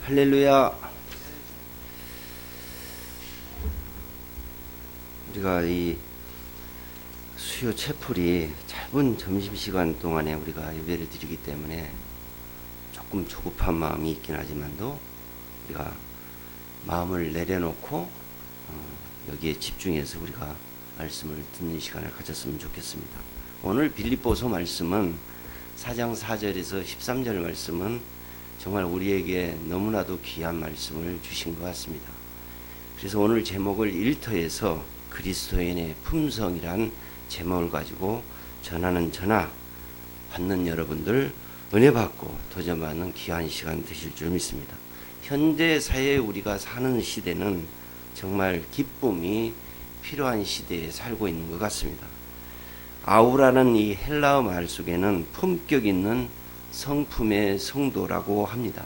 할렐루야. 우리가 이 수요 채플이 짧은 점심시간 동안에 우리가 예배를 드리기 때문에 조금 조급한 마음이 있긴 하지만도 우리가 마음을 내려놓고 여기에 집중해서 우리가 말씀을 듣는 시간을 가졌으면 좋겠습니다. 오늘 빌립보서 말씀은 4장 4절에서 13절 말씀은 정말 우리에게 너무나도 귀한 말씀을 주신 것 같습니다. 그래서 오늘 제목을 일터에서 그리스도인의 품성이란 제목을 가지고 전하는 전하 받는 여러분들 은혜 받고 도전받는 귀한 시간 되실 줄 믿습니다. 현대 사회에 우리가 사는 시대는 정말 기쁨이 필요한 시대에 살고 있는 것 같습니다. 아우라는 이 헬라어 말 속에는 품격 있는 성품의 성도라고 합니다.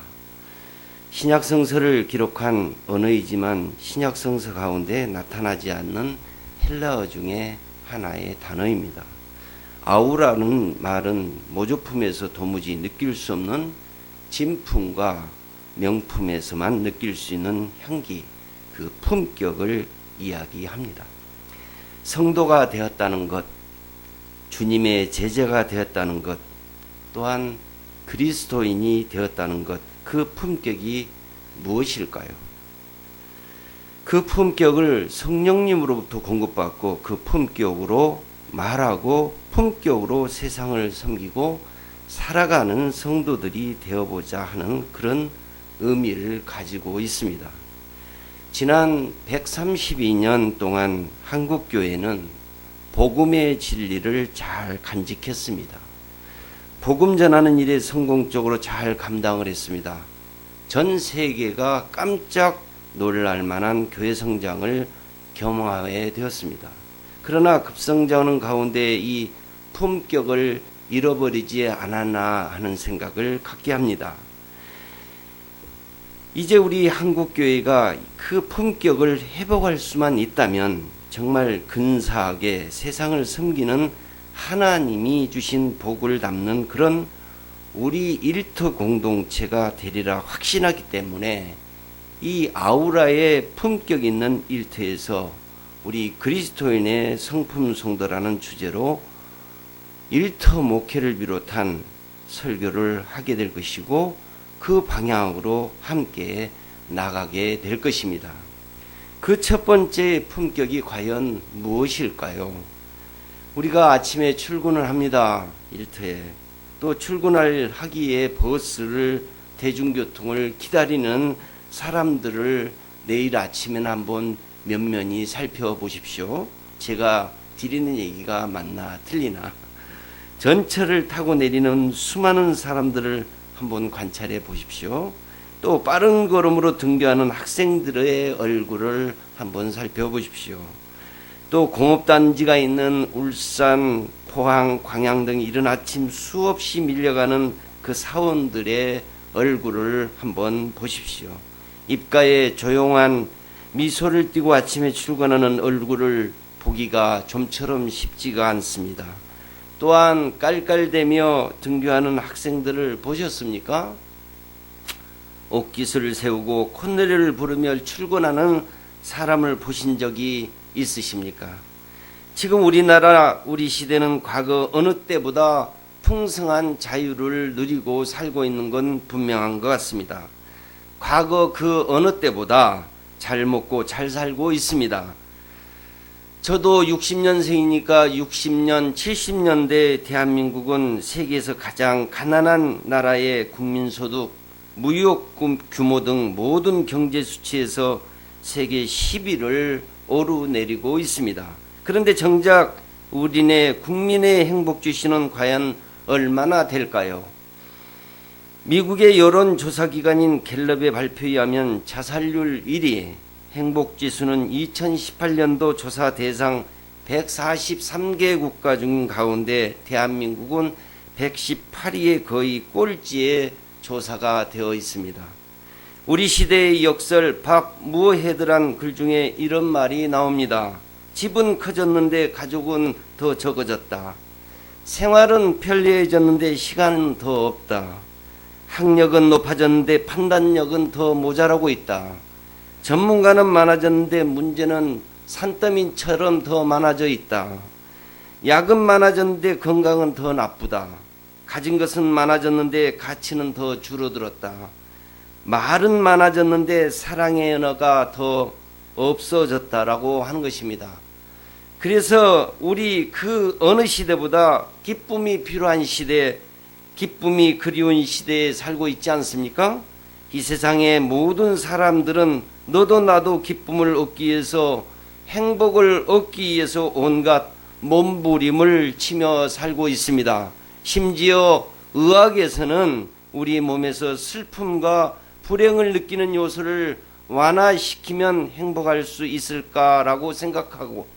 신약성서를 기록한 언어이지만 신약성서 가운데 나타나지 않는 헬라어 중에 하나의 단어입니다. 아우라는 말은 모조품에서 도무지 느낄 수 없는 진품과 명품에서만 느낄 수 있는 향기, 그 품격을 이야기합니다. 성도가 되었다는 것, 주님의 제자가 되었다는 것, 또한 그리스도인이 되었다는 것, 그 품격이 무엇일까요? 그 품격을 성령님으로부터 공급받고 그 품격으로 말하고 품격으로 세상을 섬기고 살아가는 성도들이 되어보자 하는 그런 의미를 가지고 있습니다. 지난 132년 동안 한국교회는 복음의 진리를 잘 간직했습니다. 복음 전하는 일에 성공적으로 잘 감당을 했습니다. 전 세계가 깜짝 놀랄 만한 교회 성장을 경험하게 되었습니다. 그러나 급성장하는 가운데 이 품격을 잃어버리지 않았나 하는 생각을 갖게 합니다. 이제 우리 한국교회가 그 품격을 회복할 수만 있다면 정말 근사하게 세상을 섬기는 하나님이 주신 복을 담는 그런 우리 일터 공동체가 되리라 확신하기 때문에 이 아우라의 품격 있는 일터에서 우리 그리스도인의 성품 성도라는 주제로 일터 목회를 비롯한 설교를 하게 될 것이고 그 방향으로 함께 나가게 될 것입니다. 그 첫 번째 품격이 과연 무엇일까요? 우리가 아침에 출근을 합니다. 일터에. 또 출근을 하기에 버스를 대중교통을 기다리는 사람들을 내일 아침에는 한번 면면히 살펴보십시오. 제가 드리는 얘기가 맞나 틀리나. 전철을 타고 내리는 수많은 사람들을 한번 관찰해 보십시오. 또 빠른 걸음으로 등교하는 학생들의 얼굴을 한번 살펴보십시오. 또 공업단지가 있는 울산, 포항, 광양 등 이른 아침 수없이 밀려가는 그 사원들의 얼굴을 한번 보십시오. 입가에 조용한 미소를 띠고 아침에 출근하는 얼굴을 보기가 좀처럼 쉽지가 않습니다. 또한 깔깔대며 등교하는 학생들을 보셨습니까? 옷깃을 세우고 콧노래를 부르며 출근하는 사람을 보신 적이 있으십니까? 지금 우리나라, 우리 시대는 과거 어느 때보다 풍성한 자유를 누리고 살고 있는 건 분명한 것 같습니다. 과거 그 어느 때보다 잘 먹고 잘 살고 있습니다. 저도 60년생이니까 60년, 70년대 대한민국은 세계에서 가장 가난한 나라의 국민소득, 무역 규모 등 모든 경제 수치에서 세계 10위를 오르내리고 있습니다. 그런데 정작 우리네 국민의 행복지수는 과연 얼마나 될까요? 미국의 여론조사기관인 갤럽의 발표에 의하면 자살률 1위, 행복지수는 2018년도 조사 대상 143개 국가 중 가운데 대한민국은 118위의 거의 꼴찌에 조사가 되어 있습니다. 우리 시대의 역설 박무헤드란 글 중에 이런 말이 나옵니다. 집은 커졌는데 가족은 더 적어졌다. 생활은 편리해졌는데 시간은 더 없다. 학력은 높아졌는데 판단력은 더 모자라고 있다. 전문가는 많아졌는데 문제는 산더미처럼 더 많아져 있다. 약은 많아졌는데 건강은 더 나쁘다. 가진 것은 많아졌는데 가치는 더 줄어들었다. 말은 많아졌는데 사랑의 언어가 더 없어졌다라고 하는 것입니다. 그래서 우리 그 어느 시대보다 기쁨이 필요한 시대, 기쁨이 그리운 시대에 살고 있지 않습니까? 이 세상의 모든 사람들은 너도 나도 기쁨을 얻기 위해서, 행복을 얻기 위해서 온갖 몸부림을 치며 살고 있습니다. 심지어 의학에서는 우리 몸에서 슬픔과 불행을 느끼는 요소를 완화시키면 행복할 수 있을까라고 생각하고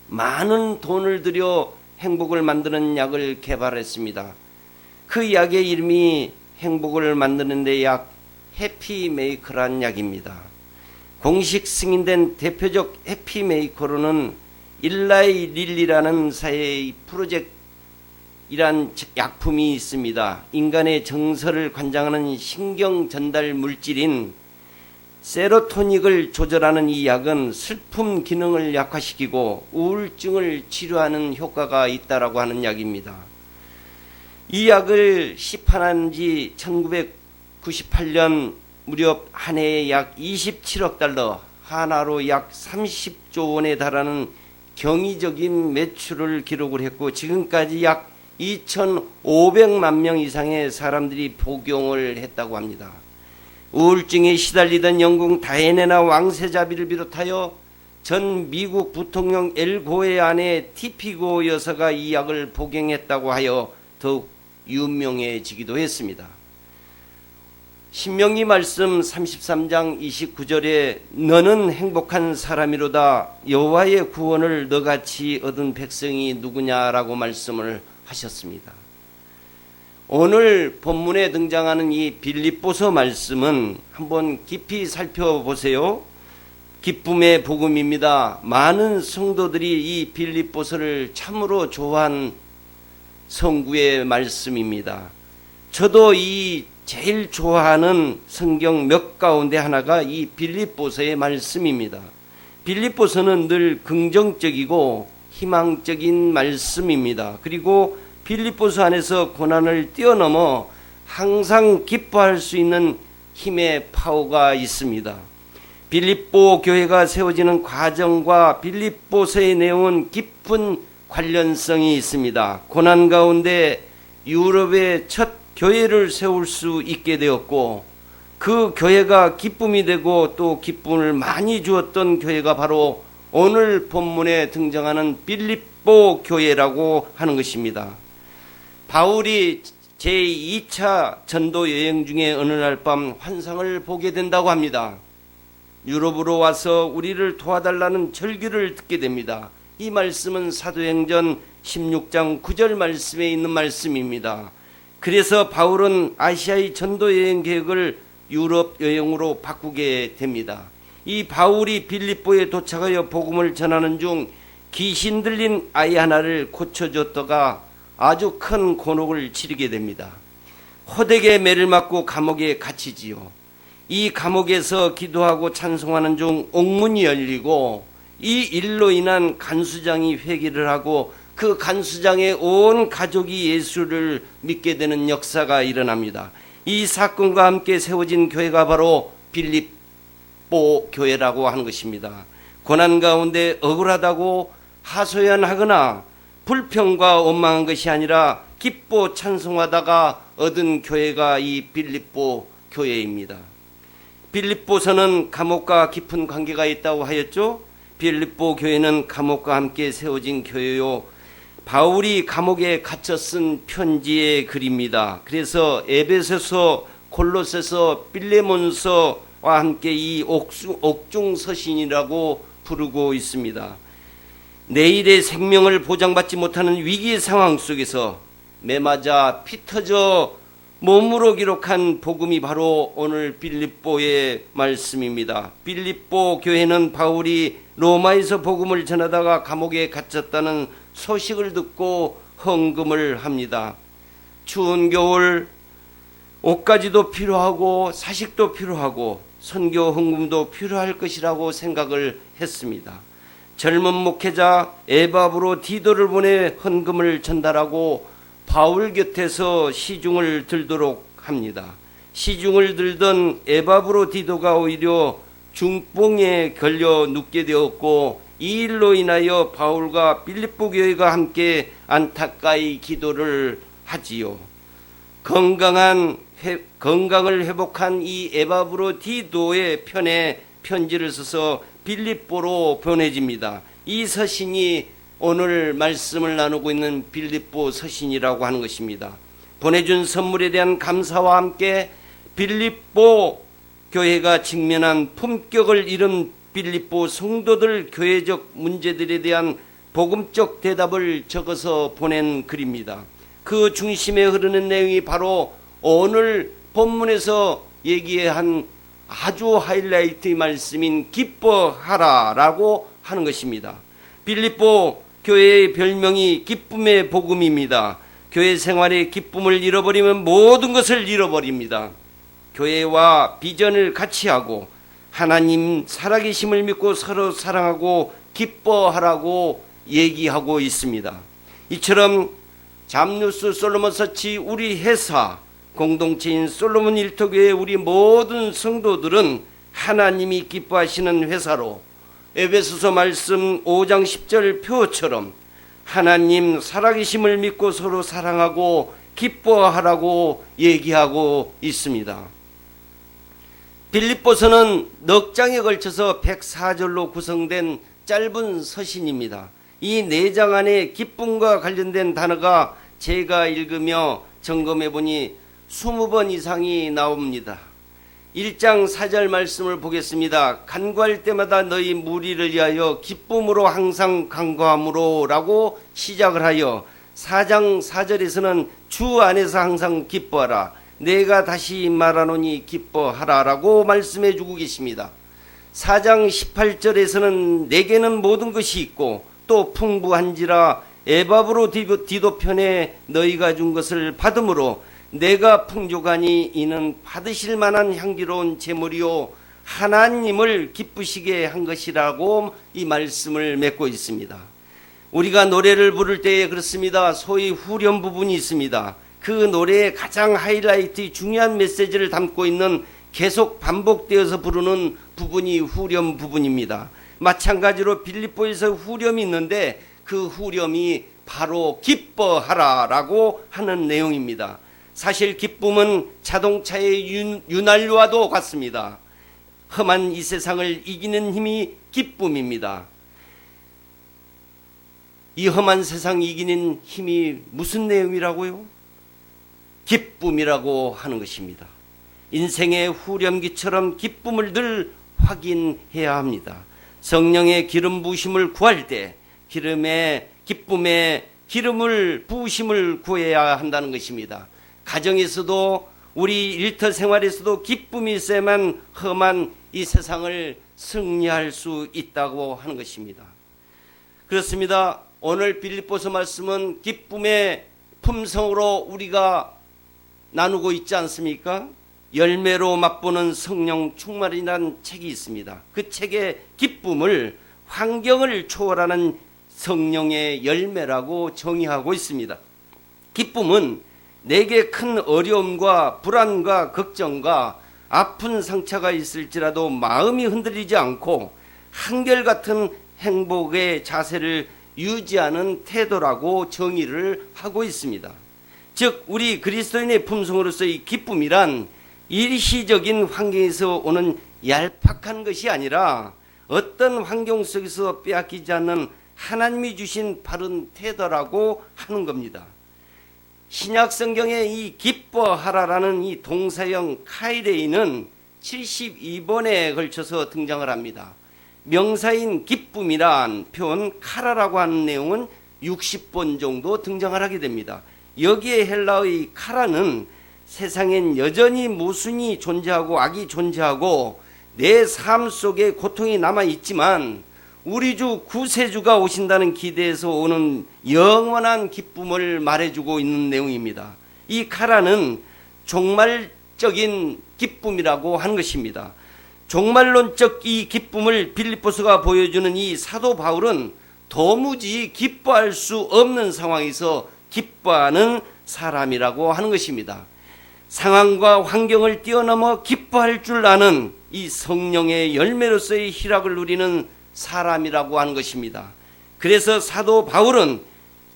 많은 돈을 들여 행복을 만드는 약을 개발했습니다. 그 약의 이름이 행복을 만드는 데 약 해피메이커란 약입니다. 공식 승인된 대표적 해피메이커로는 일라이 릴리라는 사회의 프로젝트이란 약품이 있습니다. 인간의 정서를 관장하는 신경 전달 물질인 세로토닉을 조절하는 이 약은 슬픔 기능을 약화시키고 우울증을 치료하는 효과가 있다라고 하는 약입니다. 이 약을 시판한 지 1998년 무렵 한 해에 약 27억 달러, 하나로 약 30조 원에 달하는 경이적인 매출을 기록을 했고, 지금까지 약 2,500만 명 이상의 사람들이 복용을 했다고 합니다. 우울증에 시달리던 영국 다이애나 왕세자비를 비롯하여 전 미국 부통령 엘 고의 아내 티피고 여사가 이 약을 복용했다고 하여 더욱 유명해지기도 했습니다. 신명기 말씀 33장 29절에 너는 행복한 사람이로다, 여호와의 구원을 너같이 얻은 백성이 누구냐라고 말씀을 하셨습니다. 오늘 본문에 등장하는 이 빌립보서 말씀은 한번 깊이 살펴보세요. 기쁨의 복음입니다. 많은 성도들이 이 빌립보서를 참으로 좋아한 성구의 말씀입니다. 저도 이 제일 좋아하는 성경 몇 가운데 하나가 이 빌립보서의 말씀입니다. 빌립보서는 늘 긍정적이고 희망적인 말씀입니다. 그리고 빌립보서 안에서 고난을 뛰어넘어 항상 기뻐할 수 있는 힘의 파워가 있습니다. 빌립보 교회가 세워지는 과정과 빌립보서의 내용은 깊은 관련성이 있습니다. 고난 가운데 유럽의 첫 교회를 세울 수 있게 되었고, 그 교회가 기쁨이 되고 또 기쁨을 많이 주었던 교회가 바로 오늘 본문에 등장하는 빌립보 교회라고 하는 것입니다. 바울이 제2차 전도 여행 중에 어느 날 밤 환상을 보게 된다고 합니다. 유럽으로 와서 우리를 도와달라는 절규를 듣게 됩니다. 이 말씀은 사도행전 16장 9절 말씀에 있는 말씀입니다. 그래서 바울은 아시아의 전도 여행 계획을 유럽 여행으로 바꾸게 됩니다. 이 바울이 빌립보에 도착하여 복음을 전하는 중 귀신 들린 아이 하나를 고쳐줬다가 아주 큰 곤혹을 치르게 됩니다. 호되게 매를 맞고 감옥에 갇히지요. 이 감옥에서 기도하고 찬송하는 중 옥문이 열리고 이 일로 인한 간수장이 회개를 하고 그 간수장의 온 가족이 예수를 믿게 되는 역사가 일어납니다. 이 사건과 함께 세워진 교회가 바로 빌립보 교회라고 하는 것입니다. 고난 가운데 억울하다고 하소연하거나 불평과 원망한 것이 아니라 기뻐 찬송하다가 얻은 교회가 이 빌립보 교회입니다. 빌립보서는 감옥과 깊은 관계가 있다고 하였죠. 빌립보 교회는 감옥과 함께 세워진 교회요, 바울이 감옥에 갇혀 쓴 편지의 글입니다. 그래서 에베소서, 골로새서, 빌레몬서와 함께 이 옥중서신이라고 부르고 있습니다. 내일의 생명을 보장받지 못하는 위기 상황 속에서 매맞아 피 터져 몸으로 기록한 복음이 바로 오늘 빌립보의 말씀입니다. 빌립보 교회는 바울이 로마에서 복음을 전하다가 감옥에 갇혔다는 소식을 듣고 헌금을 합니다. 추운 겨울 옷가지도 필요하고 사식도 필요하고 선교 헌금도 필요할 것이라고 생각을 했습니다. 젊은 목회자 에바브로 디도를 보내 헌금을 전달하고 바울 곁에서 시중을 들도록 합니다. 시중을 들던 에바브로 디도가 오히려 중풍에 걸려 눕게 되었고, 이 일로 인하여 바울과 빌립보 교회가 함께 안타까이 기도를 하지요. 건강을 회복한 이 에바브로 디도의 편에 편지를 써서 빌립보로 보내집니다. 이 서신이 오늘 말씀을 나누고 있는 빌립보 서신이라고 하는 것입니다. 보내준 선물에 대한 감사와 함께 빌립보 교회가 직면한 품격을 잃은 빌립보 성도들 교회적 문제들에 대한 복음적 대답을 적어서 보낸 글입니다. 그 중심에 흐르는 내용이 바로 오늘 본문에서 얘기한 아주 하이라이트의 말씀인 기뻐하라라고 하는 것입니다. 빌립보 교회의 별명이 기쁨의 복음입니다. 교회 생활의 기쁨을 잃어버리면 모든 것을 잃어버립니다. 교회와 비전을 같이 하고 하나님 살아계심을 믿고 서로 사랑하고 기뻐하라고 얘기하고 있습니다. 이처럼 잠누스 솔로몬 서치 우리 회사 공동체인 솔로몬 일터교회 우리 모든 성도들은 하나님이 기뻐하시는 회사로 에베소서 말씀 5장 10절 표처럼 하나님 살아계심을 믿고 서로 사랑하고 기뻐하라고 얘기하고 있습니다. 빌립보서는 넉 장에 걸쳐서 104절로 구성된 짧은 서신입니다. 이 4장 안에 기쁨과 관련된 단어가 제가 읽으며 점검해 보니 20번 이상이 나옵니다. 1장 4절 말씀을 보겠습니다. 간구할 때마다 너희 무리를 위하여 기쁨으로 항상 간구함으로 라고 시작을 하여 4장 4절에서는 주 안에서 항상 기뻐하라, 내가 다시 말하노니 기뻐하라 라고 말씀해 주고 계십니다. 4장 18절에서는 내게는 모든 것이 있고 또 풍부한지라 에바브로 디도 편에 너희가 준 것을 받음으로 내가 풍족하니 이는 받으실 만한 향기로운 제물이요 하나님을 기쁘시게 한 것이라고 이 말씀을 맺고 있습니다. 우리가 노래를 부를 때에 그렇습니다. 소위 후렴 부분이 있습니다. 그 노래의 가장 하이라이트 중요한 메시지를 담고 있는 계속 반복되어서 부르는 부분이 후렴 부분입니다. 마찬가지로 빌립보에서 후렴이 있는데 그 후렴이 바로 기뻐하라라고 하는 내용입니다. 사실 기쁨은 자동차의 윤활유와도 같습니다. 험한 이 세상을 이기는 힘이 기쁨입니다. 이 험한 세상 이기는 힘이 무슨 내용이라고요? 기쁨이라고 하는 것입니다. 인생의 후렴기처럼 기쁨을 늘 확인해야 합니다. 성령의 기름 부으심을 구할 때 기쁨의 기름을 부으심을 구해야 한다는 것입니다. 가정에서도 우리 일터 생활에서도 기쁨이 있어야만 험한 이 세상을 승리할 수 있다고 하는 것입니다. 그렇습니다. 오늘 빌립보서 말씀은 기쁨의 품성으로 우리가 나누고 있지 않습니까? 열매로 맛보는 성령 충만이라는 책이 있습니다. 그 책의 기쁨을 환경을 초월하는 성령의 열매라고 정의하고 있습니다. 기쁨은 내게 큰 어려움과 불안과 걱정과 아픈 상처가 있을지라도 마음이 흔들리지 않고 한결같은 행복의 자세를 유지하는 태도라고 정의를 하고 있습니다. 즉 우리 그리스도인의 품성으로서의 기쁨이란 일시적인 환경에서 오는 얄팍한 것이 아니라 어떤 환경 속에서 빼앗기지 않는 하나님이 주신 바른 태도라고 하는 겁니다. 신약 성경에 이 기뻐하라라는 이 동사형 카이레이는 72번에 걸쳐서 등장을 합니다. 명사인 기쁨이란 표현 카라라고 하는 내용은 60번 정도 등장을 하게 됩니다. 여기에 헬라의 카라는 세상엔 여전히 모순이 존재하고 악이 존재하고 내 삶 속에 고통이 남아있지만 우리 주 구세주가 오신다는 기대에서 오는 영원한 기쁨을 말해주고 있는 내용입니다. 이 카라는 종말적인 기쁨이라고 하는 것입니다. 종말론적 이 기쁨을 빌립보서가 보여주는 이 사도 바울은 도무지 기뻐할 수 없는 상황에서 기뻐하는 사람이라고 하는 것입니다. 상황과 환경을 뛰어넘어 기뻐할 줄 아는 이 성령의 열매로서의 희락을 누리는 사람이라고 하는 것입니다. 그래서 사도 바울은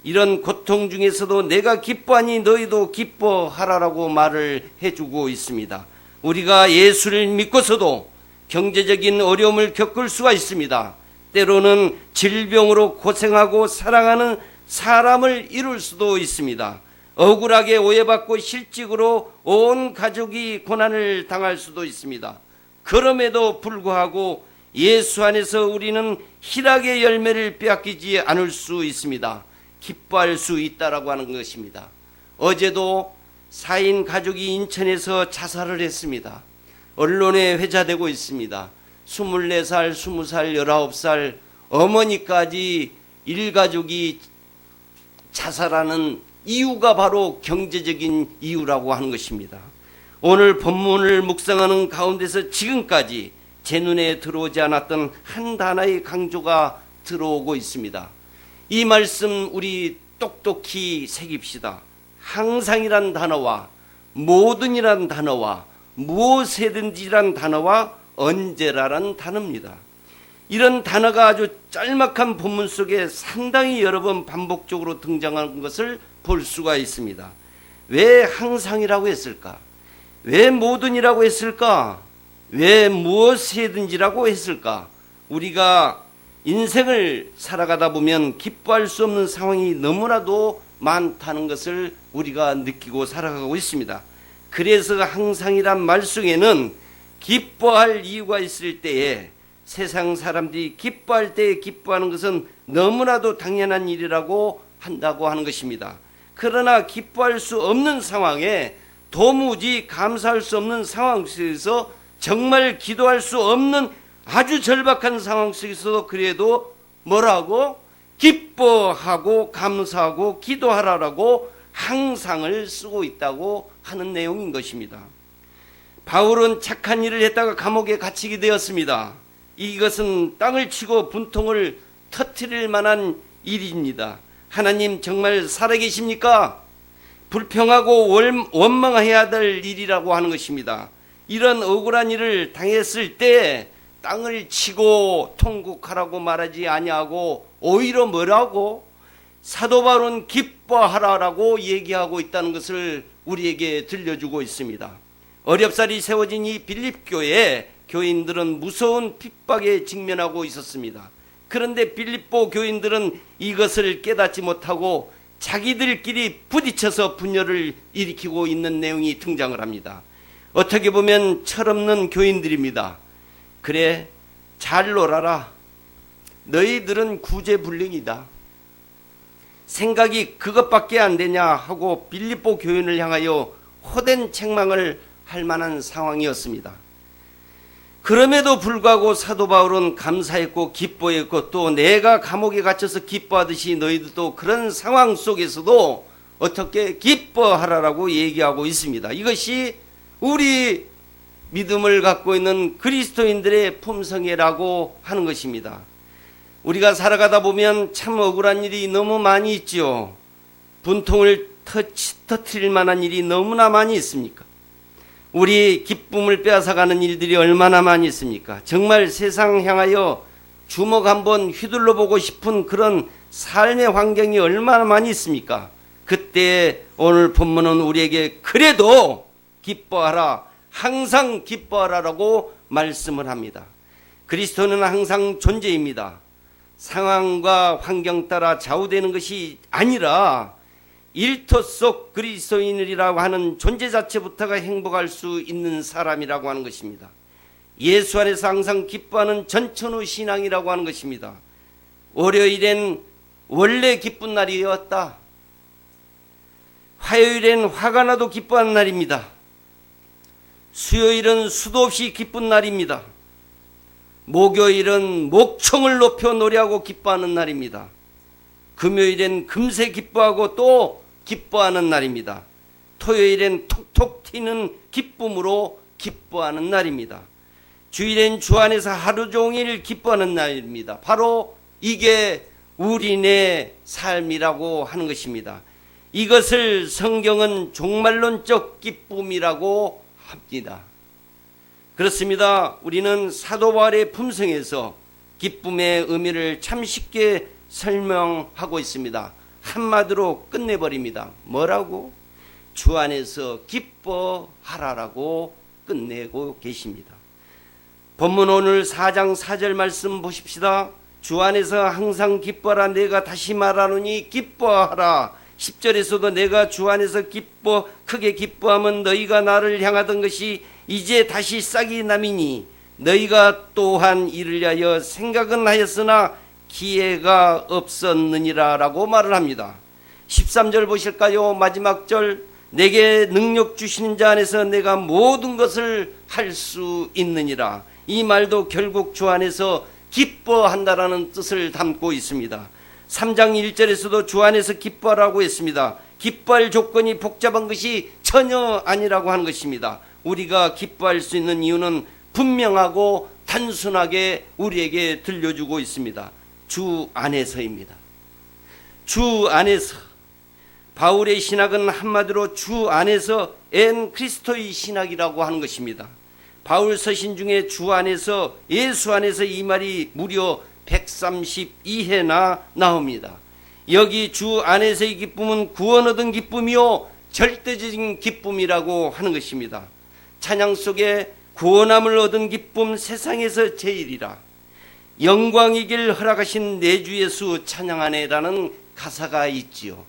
이런 고통 중에서도 내가 기뻐하니 너희도 기뻐하라라고 말을 해주고 있습니다. 우리가 예수를 믿고서도 경제적인 어려움을 겪을 수가 있습니다. 때로는 질병으로 고생하고 사랑하는 사람을 잃을 수도 있습니다. 억울하게 오해받고 실직으로 온 가족이 고난을 당할 수도 있습니다. 그럼에도 불구하고 예수 안에서 우리는 희락의 열매를 빼앗기지 않을 수 있습니다. 기뻐할 수 있다라고 하는 것입니다. 어제도 4인 가족이 인천에서 자살을 했습니다. 언론에 회자되고 있습니다. 24살, 20살, 19살 어머니까지 일가족이 자살하는 이유가 바로 경제적인 이유라고 하는 것입니다. 오늘 본문을 묵상하는 가운데서 지금까지 제 눈에 들어오지 않았던 한 단어의 강조가 들어오고 있습니다. 이 말씀 우리 똑똑히 새깁시다. 항상이란 단어와 모든이란 단어와 무엇이든지란 단어와 언제라란 단어입니다. 이런 단어가 아주 짤막한 본문 속에 상당히 여러 번 반복적으로 등장하는 것을 볼 수가 있습니다. 왜 항상이라고 했을까? 왜 모든이라고 했을까? 왜 무엇이든지라고 했을까? 우리가 인생을 살아가다 보면 기뻐할 수 없는 상황이 너무나도 많다는 것을 우리가 느끼고 살아가고 있습니다. 그래서 항상이란 말 속에는 기뻐할 이유가 있을 때에 세상 사람들이 기뻐할 때에 기뻐하는 것은 너무나도 당연한 일이라고 한다고 하는 것입니다. 그러나 기뻐할 수 없는 상황에 도무지 감사할 수 없는 상황 속에서 정말 기도할 수 없는 아주 절박한 상황 속에서도 그래도 뭐라고? 기뻐하고 감사하고 기도하라라고 항상을 쓰고 있다고 하는 내용인 것입니다. 바울은 착한 일을 했다가 감옥에 갇히게 되었습니다. 이것은 땅을 치고 분통을 터뜨릴 만한 일입니다. 하나님 정말 살아계십니까? 불평하고 원망해야 될 일이라고 하는 것입니다. 이런 억울한 일을 당했을 때 땅을 치고 통곡하라고 말하지 아니하고 오히려 뭐라고? 사도 바울은 기뻐하라라고 얘기하고 있다는 것을 우리에게 들려주고 있습니다. 어렵사리 세워진 이 빌립교회 교인들은 무서운 핍박에 직면하고 있었습니다. 그런데 빌립보 교인들은 이것을 깨닫지 못하고 자기들끼리 부딪혀서 분열을 일으키고 있는 내용이 등장을 합니다. 어떻게 보면 철없는 교인들입니다. 그래, 잘 놀아라. 너희들은 구제불능이다. 생각이 그것밖에 안 되냐 하고 빌립보 교인을 향하여 호된 책망을 할 만한 상황이었습니다. 그럼에도 불구하고 사도 바울은 감사했고 기뻐했고 또 내가 감옥에 갇혀서 기뻐하듯이 너희들도 그런 상황 속에서도 어떻게 기뻐하라라고 얘기하고 있습니다. 이것이 우리 믿음을 갖고 있는 그리스도인들의 품성이라고 하는 것입니다. 우리가 살아가다 보면 참 억울한 일이 너무 많이 있죠. 분통을 터뜨릴 만한 일이 너무나 많이 있습니까? 우리 기쁨을 빼앗아가는 일들이 얼마나 많이 있습니까? 정말 세상 향하여 주먹 한번 휘둘러 보고 싶은 그런 삶의 환경이 얼마나 많이 있습니까? 그때 오늘 본문은 우리에게 그래도 기뻐하라, 항상 기뻐하라라고 말씀을 합니다. 그리스도는 항상 존재입니다. 상황과 환경 따라 좌우되는 것이 아니라 일터 속 그리스도인이라고 하는 존재 자체부터가 행복할 수 있는 사람이라고 하는 것입니다. 예수 안에서 항상 기뻐하는 전천후 신앙이라고 하는 것입니다. 월요일엔 원래 기쁜 날이었다. 화요일엔 화가 나도 기뻐하는 날입니다. 수요일은 수도 없이 기쁜 날입니다. 목요일은 목청을 높여 노래하고 기뻐하는 날입니다. 금요일엔 금세 기뻐하고 또 기뻐하는 날입니다. 토요일엔 톡톡 튀는 기쁨으로 기뻐하는 날입니다. 주일엔 주 안에서 하루 종일 기뻐하는 날입니다. 바로 이게 우리네 삶이라고 하는 것입니다. 이것을 성경은 종말론적 기쁨이라고 합니다. 그렇습니다. 우리는 사도 바울의 품성에서 기쁨의 의미를 참 쉽게 설명하고 있습니다. 한마디로 끝내버립니다. 뭐라고? 주 안에서 기뻐하라라고 끝내고 계십니다. 본문 오늘 4장 4절 말씀 보십시다. 주 안에서 항상 기뻐하라. 내가 다시 말하노니 기뻐하라. 10절에서도 내가 주 안에서 크게 기뻐하면 너희가 나를 향하던 것이 이제 다시 싹이 남이니 너희가 또한 이를 위하여 생각은 하였으나 기회가 없었느니라 라고 말을 합니다. 13절 보실까요? 마지막 절, 내게 능력 주시는 자 안에서 내가 모든 것을 할 수 있느니라. 이 말도 결국 주 안에서 기뻐한다라는 뜻을 담고 있습니다. 3장 1절에서도 주 안에서 기뻐하라고 했습니다. 기뻐할 조건이 복잡한 것이 전혀 아니라고 하는 것입니다. 우리가 기뻐할 수 있는 이유는 분명하고 단순하게 우리에게 들려주고 있습니다. 주 안에서입니다. 주 안에서. 바울의 신학은 한마디로 주 안에서 엔 크리스토의 신학이라고 하는 것입니다. 바울 서신 중에 주 안에서, 예수 안에서 이 말이 무려 132회나 나옵니다. 여기 주 안에서의 기쁨은 구원 얻은 기쁨이요 절대적인 기쁨이라고 하는 것입니다. 찬양 속에 구원함을 얻은 기쁨 세상에서 제일이라, 영광이길 허락하신 내 주 예수 찬양하네라는 가사가 있지요.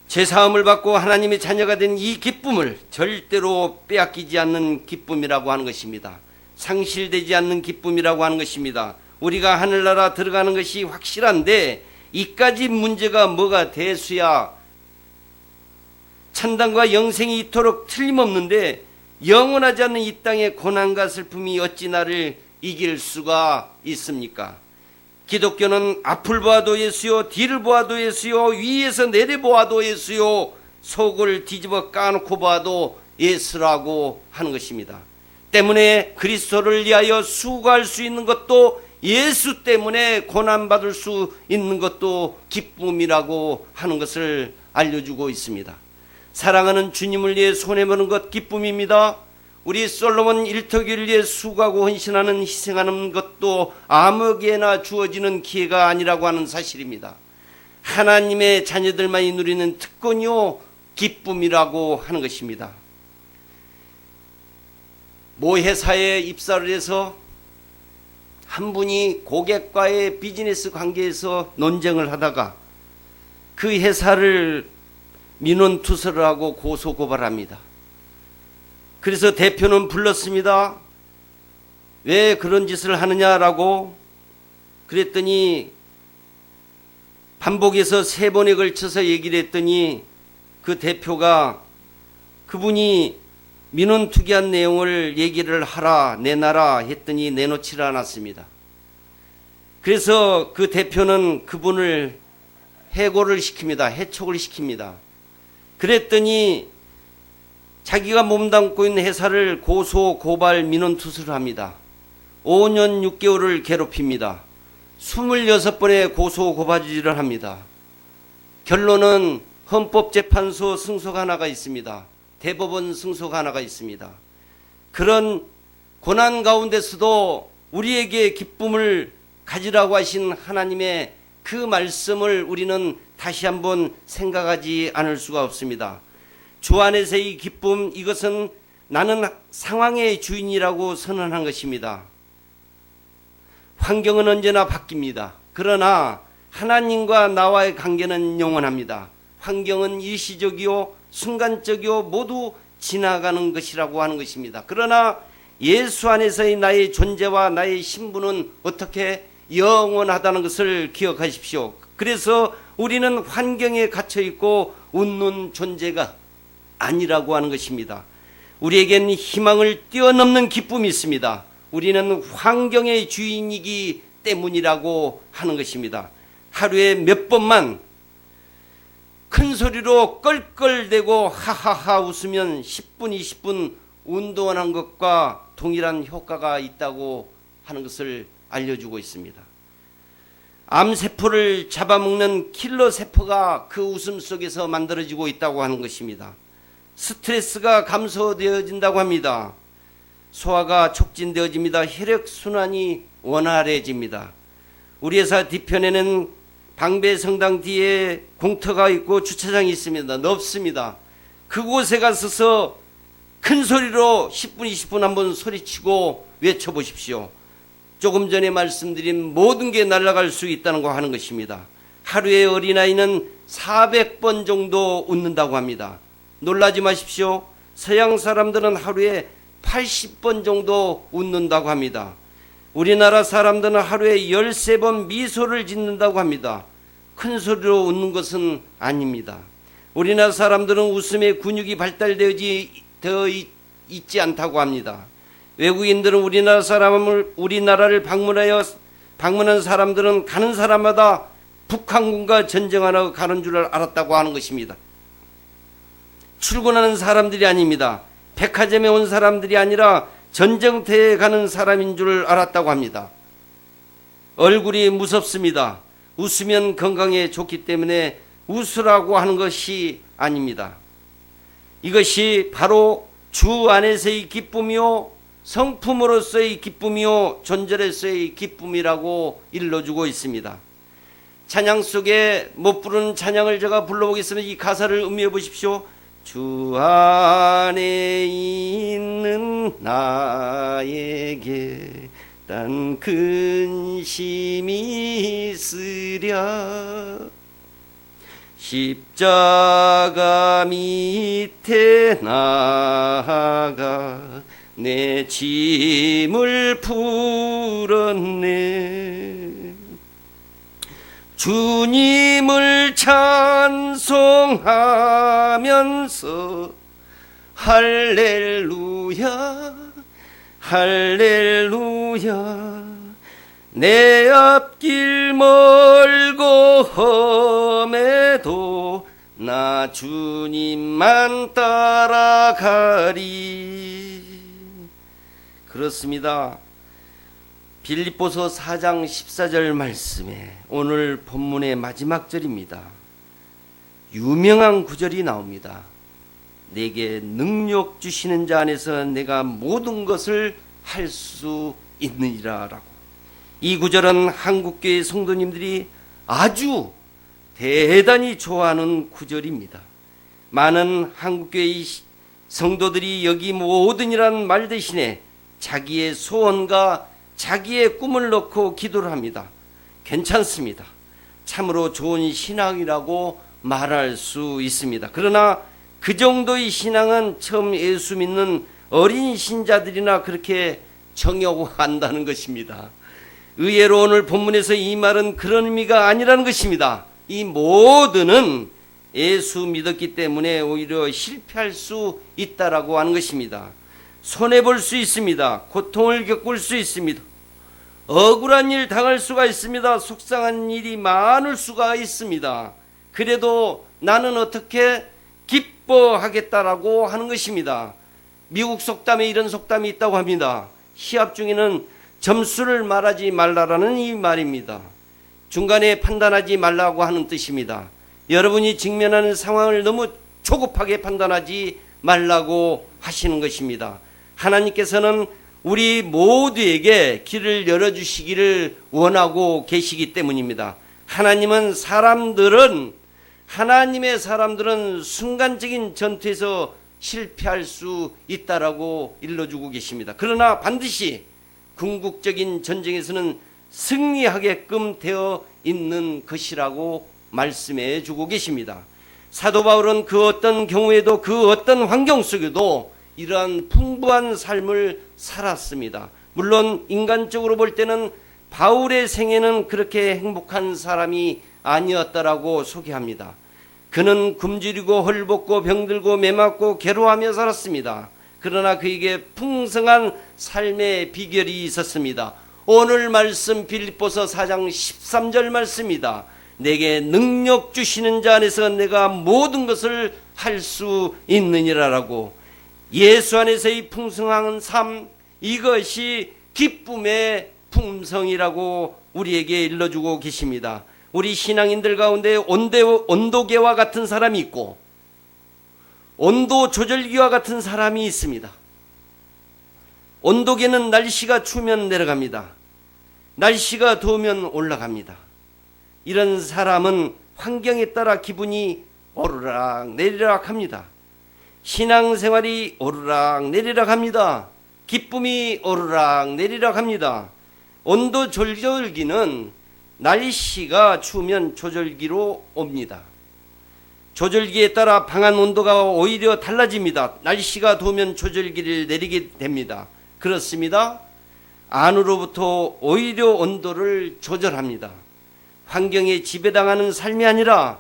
죄사함을 받고 하나님의 자녀가 된 이 기쁨을 절대로 빼앗기지 않는 기쁨이라고 하는 것입니다. 상실되지 않는 기쁨이라고 하는 것입니다. 우리가 하늘나라 들어가는 것이 확실한데 이까지 문제가 뭐가 대수야. 천당과 영생이 이토록 틀림없는데 영원하지 않는 이 땅의 고난과 슬픔이 어찌 나를 이길 수가 있습니까? 기독교는 앞을 보아도 예수요, 뒤를 보아도 예수요, 위에서 내려보아도 예수요, 속을 뒤집어 까놓고 봐도 예수라고 하는 것입니다. 때문에 그리스도를 위하여 수고할 수 있는 것도, 예수 때문에 고난받을 수 있는 것도 기쁨이라고 하는 것을 알려주고 있습니다. 사랑하는 주님을 위해 손해보는 것 기쁨입니다. 우리 솔로몬 일터기를 위해 수고하고 헌신하는, 희생하는 것도 아무에게나 주어지는 기회가 아니라고 하는 사실입니다. 하나님의 자녀들만이 누리는 특권이요 기쁨이라고 하는 것입니다. 모 회사에 입사를 해서 한 분이 고객과의 비즈니스 관계에서 논쟁을 하다가 그 회사를 민원 투서를 하고 고소 고발합니다. 그래서 대표는 불렀습니다. 왜 그런 짓을 하느냐라고. 그랬더니 반복해서 3번에 걸쳐서 얘기를 했더니 그 대표가 그분이 민원 투기한 내용을 얘기를 하라, 내놔라 했더니 내놓지를 않았습니다. 그래서 그 대표는 그분을 해고를 시킵니다. 해촉을 시킵니다. 그랬더니 자기가 몸담고 있는 회사를 고소, 고발, 민원 투수를 합니다. 5년 6개월을 괴롭힙니다. 26번의 고소, 고발질을 합니다. 결론은 헌법재판소 승소가 하나가 있습니다. 대법원 승소가 하나가 있습니다. 그런 고난 가운데서도 우리에게 기쁨을 가지라고 하신 하나님의 그 말씀을 우리는 다시 한번 생각하지 않을 수가 없습니다. 주 안에서의 기쁨, 이것은 나는 상황의 주인이라고 선언한 것입니다. 환경은 언제나 바뀝니다. 그러나 하나님과 나와의 관계는 영원합니다. 환경은 일시적이요 순간적이요 모두 지나가는 것이라고 하는 것입니다. 그러나 예수 안에서의 나의 존재와 나의 신분은 어떻게 영원하다는 것을 기억하십시오. 그래서 우리는 환경에 갇혀 있고 웃는 존재가 아니라고 하는 것입니다. 우리에겐 희망을 뛰어넘는 기쁨이 있습니다. 우리는 환경의 주인이기 때문이라고 하는 것입니다. 하루에 몇 번만 큰 소리로 껄껄대고 하하하 웃으면 10분 20분 운동하는 것과 동일한 효과가 있다고 하는 것을 알려주고 있습니다. 암세포를 잡아먹는 킬러 세포가 그 웃음 속에서 만들어지고 있다고 하는 것입니다. 스트레스가 감소되어진다고 합니다. 소화가 촉진되어집니다. 혈액순환이 원활해집니다. 우리 회사 뒤편에는 방배성당 뒤에 공터가 있고 주차장이 있습니다. 넓습니다. 그곳에 가서서 큰 소리로 10분 20분 한번 소리치고 외쳐보십시오. 조금 전에 말씀드린 모든 게 날아갈 수 있다는 거 하는 것입니다. 하루에 어린아이는 400번 정도 웃는다고 합니다. 놀라지 마십시오. 서양 사람들은 하루에 80번 정도 웃는다고 합니다. 우리나라 사람들은 하루에 13번 미소를 짓는다고 합니다. 큰 소리로 웃는 것은 아닙니다. 우리나라 사람들은 웃음의 근육이 발달되어 있지 않다고 합니다. 외국인들은 우리나라를 방문한 사람들은 가는 사람마다 북한군과 전쟁하러 가는 줄 알았다고 하는 것입니다. 출근하는 사람들이 아닙니다. 백화점에 온 사람들이 아니라 전쟁터에 가는 사람인 줄 알았다고 합니다. 얼굴이 무섭습니다. 웃으면 건강에 좋기 때문에 웃으라고 하는 것이 아닙니다. 이것이 바로 주 안에서의 기쁨이요, 성품으로서의 기쁨이요, 존재로서의 기쁨이라고 일러주고 있습니다. 찬양 속에 못 부르는 찬양을 제가 불러보겠습니다. 이 가사를 음미해 보십시오. 주 안에 있는 나에게 딴 근심이 있으랴 십자가 밑에 나아가 내 짐을 풀었네. 주님을 찬송하면서 할렐루야 할렐루야 내 앞길 멀고 험해도 나 주님만 따라가리. 그렇습니다. 빌립보서 4장 14절 말씀에 오늘 본문의 마지막 절입니다. 유명한 구절이 나옵니다. 내게 능력 주시는 자 안에서 내가 모든 것을 할 수 있느니라 라고. 이 구절은 한국교회 성도님들이 아주 대단히 좋아하는 구절입니다. 많은 한국교회 성도들이 여기 모든이란 말 대신에 자기의 소원과 자기의 꿈을 넣고 기도를 합니다. 괜찮습니다. 참으로 좋은 신앙이라고 말할 수 있습니다. 그러나 그 정도의 신앙은 처음 예수 믿는 어린 신자들이나 그렇게 정욕한다는 것입니다. 의외로 오늘 본문에서 이 말은 그런 의미가 아니라는 것입니다. 이 모두는 예수 믿었기 때문에 오히려 실패할 수 있다라고 하는 것입니다. 손해볼 수 있습니다. 고통을 겪을 수 있습니다. 억울한 일 당할 수가 있습니다. 속상한 일이 많을 수가 있습니다. 그래도 나는 어떻게 기뻐하겠다라고 하는 것입니다. 미국 속담에 이런 속담이 있다고 합니다. 시합 중에는 점수를 말하지 말라라는 이 말입니다. 중간에 판단하지 말라고 하는 뜻입니다. 여러분이 직면하는 상황을 너무 조급하게 판단하지 말라고 하시는 것입니다. 하나님께서는 우리 모두에게 길을 열어주시기를 원하고 계시기 때문입니다. 하나님의 사람들은 순간적인 전투에서 실패할 수 있다라고 일러주고 계십니다. 그러나 반드시 궁극적인 전쟁에서는 승리하게끔 되어 있는 것이라고 말씀해 주고 계십니다. 사도 바울은 그 어떤 경우에도 그 어떤 환경 속에도 이러한 풍부한 삶을 살았습니다. 물론 인간적으로 볼 때는 바울의 생애는 그렇게 행복한 사람이 아니었다라고 소개합니다. 그는 굶주리고 헐벗고 병들고 매맞고 괴로워하며 살았습니다. 그러나 그에게 풍성한 삶의 비결이 있었습니다. 오늘 말씀 빌립보서 4장 13절 말씀입니다. 내게 능력 주시는 자 안에서 내가 모든 것을 할 수 있느니라라고 예수 안에서의 풍성한 삶, 이것이 기쁨의 품성이라고 우리에게 일러주고 계십니다. 우리 신앙인들 가운데 온도계와 같은 사람이 있고 온도 조절기와 같은 사람이 있습니다. 온도계는 날씨가 추우면 내려갑니다. 날씨가 더우면 올라갑니다. 이런 사람은 환경에 따라 기분이 오르락 내리락 합니다. 신앙생활이 오르락 내리락 합니다. 기쁨이 오르락 내리락 합니다. 온도 조절기는 날씨가 추우면 조절기로 옵니다. 조절기에 따라 방안 온도가 오히려 달라집니다. 날씨가 더우면 조절기를 내리게 됩니다. 그렇습니다. 안으로부터 오히려 온도를 조절합니다. 환경에 지배당하는 삶이 아니라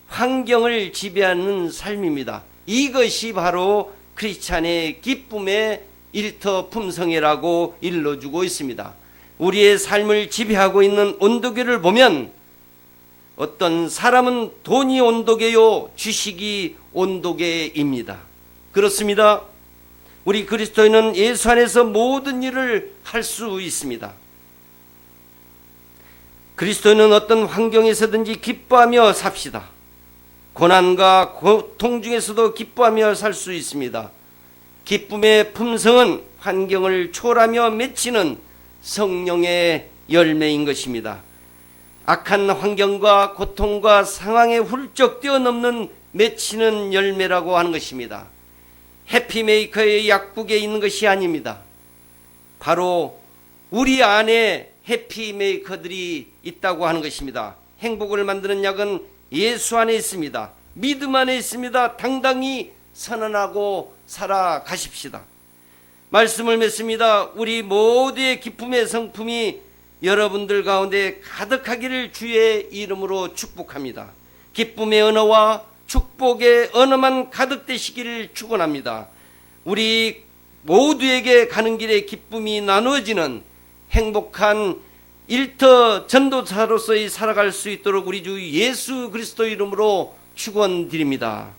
환경을 지배하는 삶입니다. 이것이 바로 크리스찬의 기쁨의 일터품성이라고 일러주고 있습니다. 우리의 삶을 지배하고 있는 온도계를 보면 어떤 사람은 돈이 온도계요, 주식이 온도계입니다. 그렇습니다. 우리 그리스도인은 예수 안에서 모든 일을 할 수 있습니다. 그리스도인은 어떤 환경에서든지 기뻐하며 삽시다. 고난과 고통 중에서도 기뻐하며 살 수 있습니다. 기쁨의 품성은 환경을 초월하며 맺히는 성령의 열매인 것입니다. 악한 환경과 고통과 상황에 훌쩍 뛰어넘는 맺히는 열매라고 하는 것입니다. 해피메이커의 약국에 있는 것이 아닙니다. 바로 우리 안에 해피메이커들이 있다고 하는 것입니다. 행복을 만드는 약은 예수 안에 있습니다. 믿음 안에 있습니다. 당당히 선언하고 살아가십시다. 말씀을 맺습니다. 우리 모두의 기쁨의 성품이 여러분들 가운데 가득하기를 주의 이름으로 축복합니다. 기쁨의 언어와 축복의 언어만 가득되시기를 축원합니다. 우리 모두에게 가는 길에 기쁨이 나누어지는 행복한 일터 전도사로서의 살아갈 수 있도록 우리 주 예수 그리스도 이름으로 축원드립니다.